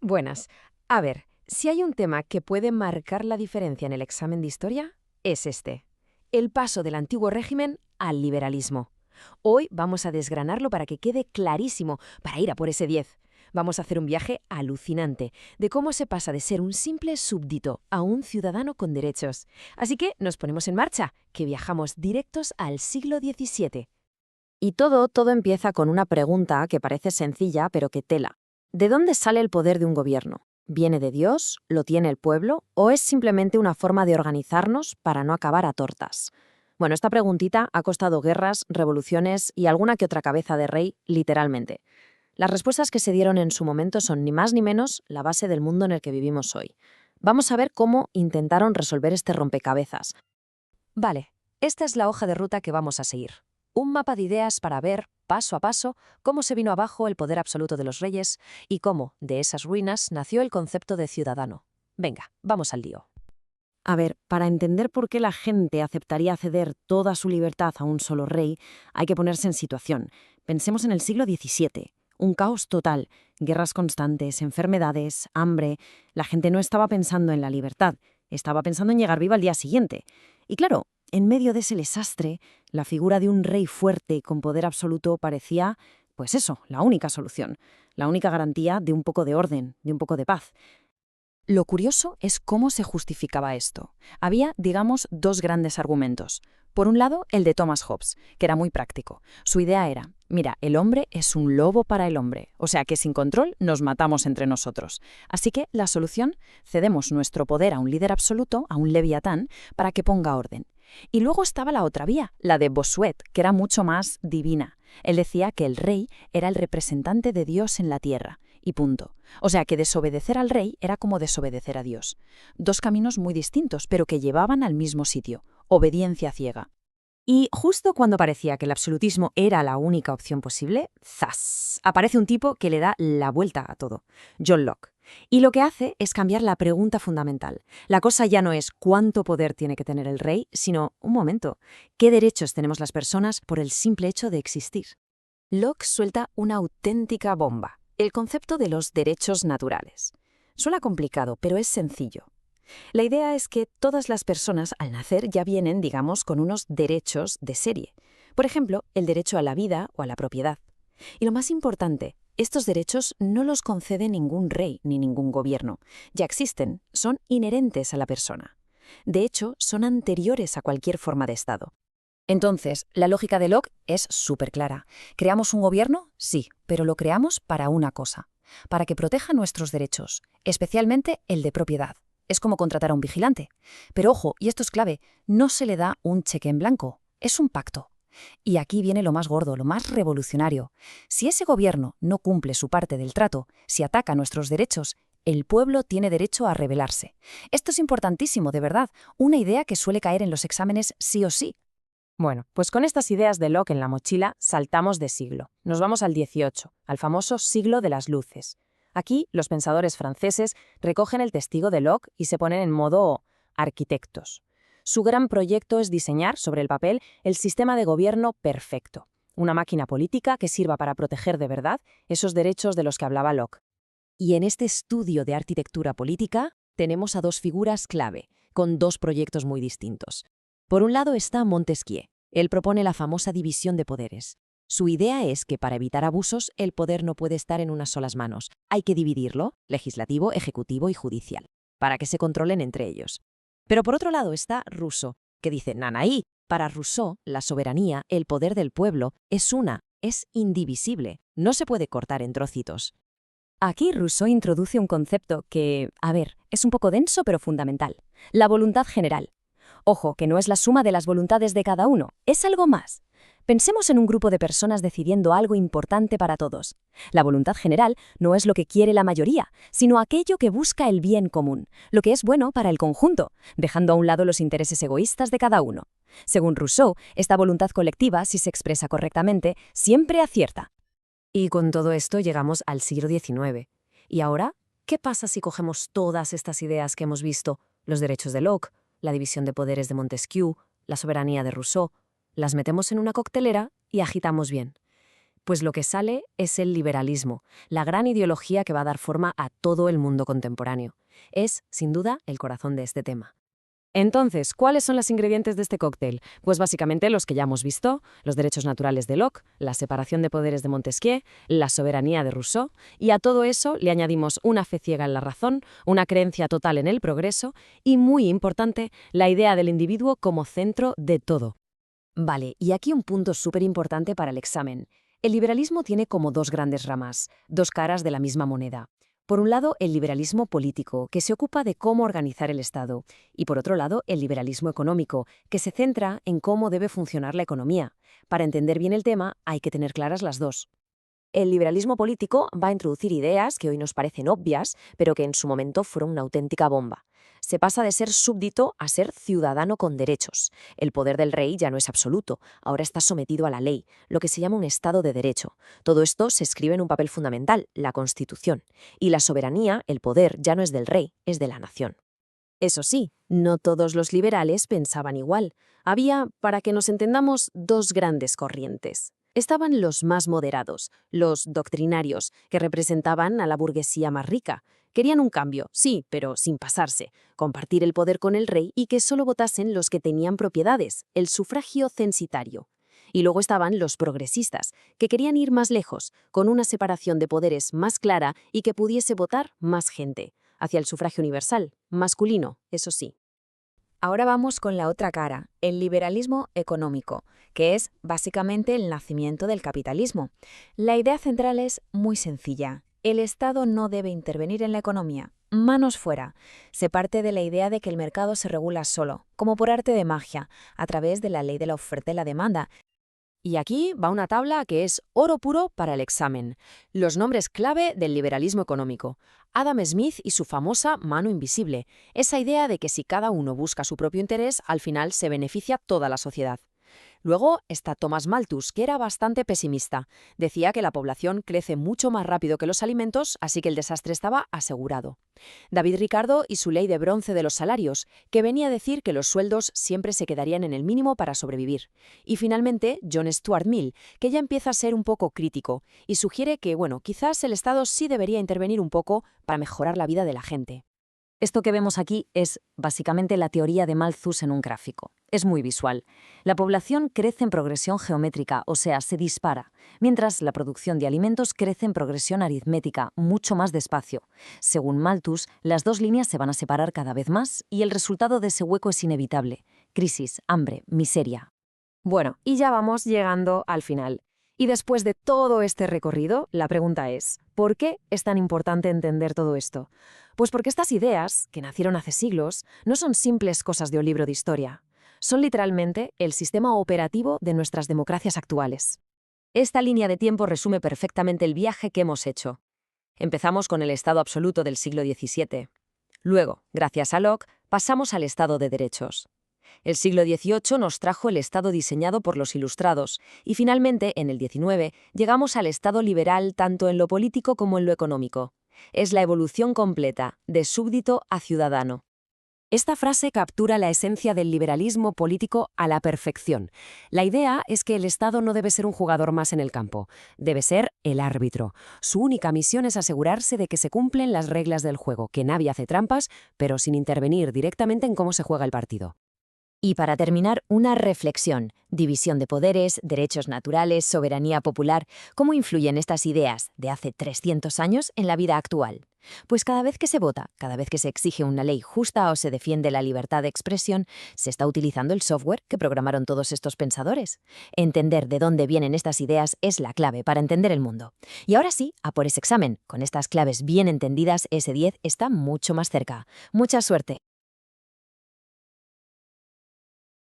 Buenas. A ver, si hay un tema que puede marcar la diferencia en el examen de historia, es este. El paso del antiguo régimen al liberalismo. Hoy vamos a desgranarlo para que quede clarísimo, para ir a por ese 10. Vamos a hacer un viaje alucinante de cómo se pasa de ser un simple súbdito a un ciudadano con derechos. Así que nos ponemos en marcha, que viajamos directos al siglo XVII. Y todo empieza con una pregunta que parece sencilla, pero que tela. ¿De dónde sale el poder de un gobierno? ¿Viene de Dios? ¿Lo tiene el pueblo? ¿O es simplemente una forma de organizarnos para no acabar a tortas? Bueno, esta preguntita ha costado guerras, revoluciones y alguna que otra cabeza de rey, literalmente. Las respuestas que se dieron en su momento son ni más ni menos la base del mundo en el que vivimos hoy. Vamos a ver cómo intentaron resolver este rompecabezas. Vale, esta es la hoja de ruta que vamos a seguir. Un mapa de ideas para ver, paso a paso, cómo se vino abajo el poder absoluto de los reyes y cómo, de esas ruinas, nació el concepto de ciudadano. Venga, vamos al lío. A ver, para entender por qué la gente aceptaría ceder toda su libertad a un solo rey, hay que ponerse en situación. Pensemos en el siglo XVII. Un caos total, guerras constantes, enfermedades, hambre. La gente no estaba pensando en la libertad, estaba pensando en llegar viva al día siguiente. Y claro, en medio de ese desastre, la figura de un rey fuerte con poder absoluto parecía, pues eso, la única solución, la única garantía de un poco de orden, de un poco de paz. Lo curioso es cómo se justificaba esto. Había, digamos, dos grandes argumentos. Por un lado, el de Thomas Hobbes, que era muy práctico. Su idea era, mira, el hombre es un lobo para el hombre, o sea que sin control nos matamos entre nosotros. Así que la solución, cedemos nuestro poder a un líder absoluto, a un leviatán, para que ponga orden. Y luego estaba la otra vía, la de Bossuet, que era mucho más divina. Él decía que el rey era el representante de Dios en la tierra, y punto. O sea que desobedecer al rey era como desobedecer a Dios. Dos caminos muy distintos, pero que llevaban al mismo sitio, obediencia ciega. Y justo cuando parecía que el absolutismo era la única opción posible, ¡zas!, aparece un tipo que le da la vuelta a todo, John Locke. Y lo que hace es cambiar la pregunta fundamental. La cosa ya no es cuánto poder tiene que tener el rey, sino, un momento, ¿qué derechos tenemos las personas por el simple hecho de existir? Locke suelta una auténtica bomba, el concepto de los derechos naturales. Suena complicado, pero es sencillo. La idea es que todas las personas al nacer ya vienen, digamos, con unos derechos de serie. Por ejemplo, el derecho a la vida o a la propiedad. Y lo más importante, estos derechos no los concede ningún rey ni ningún gobierno. Ya existen, son inherentes a la persona. De hecho, son anteriores a cualquier forma de Estado. Entonces, la lógica de Locke es súper clara. ¿Creamos un gobierno? Sí, pero lo creamos para una cosa, para que proteja nuestros derechos, especialmente el de propiedad. Es como contratar a un vigilante. Pero ojo, y esto es clave, no se le da un cheque en blanco, es un pacto. Y aquí viene lo más gordo, lo más revolucionario. Si ese gobierno no cumple su parte del trato, si ataca nuestros derechos, el pueblo tiene derecho a rebelarse. Esto es importantísimo, de verdad, una idea que suele caer en los exámenes sí o sí. Bueno, pues con estas ideas de Locke en la mochila saltamos de siglo. Nos vamos al XVIII, al famoso siglo de las luces. Aquí, los pensadores franceses recogen el testigo de Locke y se ponen en modo arquitectos. Su gran proyecto es diseñar, sobre el papel, el sistema de gobierno perfecto. Una máquina política que sirva para proteger de verdad esos derechos de los que hablaba Locke. Y en este estudio de arquitectura política tenemos a dos figuras clave, con dos proyectos muy distintos. Por un lado está Montesquieu. Él propone la famosa división de poderes. Su idea es que para evitar abusos, el poder no puede estar en unas solas manos. Hay que dividirlo, legislativo, ejecutivo y judicial, para que se controlen entre ellos. Pero por otro lado está Rousseau, que dice, nanaí, para Rousseau, la soberanía, el poder del pueblo, es indivisible, no se puede cortar en trocitos. Aquí Rousseau introduce un concepto que, es un poco denso pero fundamental, la voluntad general. Ojo, que no es la suma de las voluntades de cada uno, es algo más. Pensemos en un grupo de personas decidiendo algo importante para todos. La voluntad general no es lo que quiere la mayoría, sino aquello que busca el bien común, lo que es bueno para el conjunto, dejando a un lado los intereses egoístas de cada uno. Según Rousseau, esta voluntad colectiva, si se expresa correctamente, siempre acierta. Y con todo esto llegamos al siglo XIX. ¿Y ahora? ¿Qué pasa si cogemos todas estas ideas que hemos visto, los derechos de Locke, la división de poderes de Montesquieu, la soberanía de Rousseau, las metemos en una coctelera y agitamos bien? Pues lo que sale es el liberalismo, la gran ideología que va a dar forma a todo el mundo contemporáneo. Es, sin duda, el corazón de este tema. Entonces, ¿cuáles son los ingredientes de este cóctel? Pues básicamente los que ya hemos visto: los derechos naturales de Locke, la separación de poderes de Montesquieu, la soberanía de Rousseau, y a todo eso le añadimos una fe ciega en la razón, una creencia total en el progreso y, muy importante, la idea del individuo como centro de todo. Vale, y aquí un punto súper importante para el examen. El liberalismo tiene como dos grandes ramas, dos caras de la misma moneda. Por un lado, el liberalismo político, que se ocupa de cómo organizar el Estado, y por otro lado, el liberalismo económico, que se centra en cómo debe funcionar la economía. Para entender bien el tema, hay que tener claras las dos. El liberalismo político va a introducir ideas que hoy nos parecen obvias, pero que en su momento fueron una auténtica bomba. Se pasa de ser súbdito a ser ciudadano con derechos. El poder del rey ya no es absoluto, ahora está sometido a la ley, lo que se llama un Estado de Derecho. Todo esto se escribe en un papel fundamental, la Constitución. Y la soberanía, el poder, ya no es del rey, es de la nación. Eso sí, no todos los liberales pensaban igual. Había, para que nos entendamos, dos grandes corrientes. Estaban los más moderados, los doctrinarios, que representaban a la burguesía más rica. Querían un cambio, sí, pero sin pasarse, compartir el poder con el rey y que solo votasen los que tenían propiedades, el sufragio censitario. Y luego estaban los progresistas, que querían ir más lejos, con una separación de poderes más clara y que pudiese votar más gente, hacia el sufragio universal, masculino, eso sí. Ahora vamos con la otra cara, el liberalismo económico, que es básicamente el nacimiento del capitalismo. La idea central es muy sencilla. El Estado no debe intervenir en la economía. Manos fuera. Se parte de la idea de que el mercado se regula solo, como por arte de magia, a través de la ley de la oferta y la demanda. Y aquí va una tabla que es oro puro para el examen. Los nombres clave del liberalismo económico. Adam Smith y su famosa mano invisible. Esa idea de que si cada uno busca su propio interés, al final se beneficia toda la sociedad. Luego está Thomas Malthus, que era bastante pesimista. Decía que la población crece mucho más rápido que los alimentos, así que el desastre estaba asegurado. David Ricardo y su ley de bronce de los salarios, que venía a decir que los sueldos siempre se quedarían en el mínimo para sobrevivir. Y finalmente, John Stuart Mill, que ya empieza a ser un poco crítico y sugiere que, quizás el Estado sí debería intervenir un poco para mejorar la vida de la gente. Esto que vemos aquí es básicamente la teoría de Malthus en un gráfico. Es muy visual. La población crece en progresión geométrica, o sea, se dispara, mientras la producción de alimentos crece en progresión aritmética, mucho más despacio. Según Malthus, las dos líneas se van a separar cada vez más y el resultado de ese hueco es inevitable: crisis, hambre, miseria. Bueno, y ya vamos llegando al final. Y después de todo este recorrido, la pregunta es, ¿por qué es tan importante entender todo esto? Pues porque estas ideas, que nacieron hace siglos, no son simples cosas de un libro de historia. Son literalmente el sistema operativo de nuestras democracias actuales. Esta línea de tiempo resume perfectamente el viaje que hemos hecho. Empezamos con el Estado absoluto del siglo XVII. Luego, gracias a Locke, pasamos al Estado de derechos. El siglo XVIII nos trajo el Estado diseñado por los Ilustrados y finalmente, en el XIX, llegamos al Estado liberal tanto en lo político como en lo económico. Es la evolución completa, de súbdito a ciudadano. Esta frase captura la esencia del liberalismo político a la perfección. La idea es que el Estado no debe ser un jugador más en el campo, debe ser el árbitro. Su única misión es asegurarse de que se cumplen las reglas del juego, que nadie hace trampas, pero sin intervenir directamente en cómo se juega el partido. Y para terminar, una reflexión: división de poderes, derechos naturales, soberanía popular. ¿Cómo influyen estas ideas de hace 300 años en la vida actual? Pues cada vez que se vota, cada vez que se exige una ley justa o se defiende la libertad de expresión, se está utilizando el software que programaron todos estos pensadores. Entender de dónde vienen estas ideas es la clave para entender el mundo. Y ahora sí, a por ese examen. Con estas claves bien entendidas, ese 10 está mucho más cerca. Mucha suerte.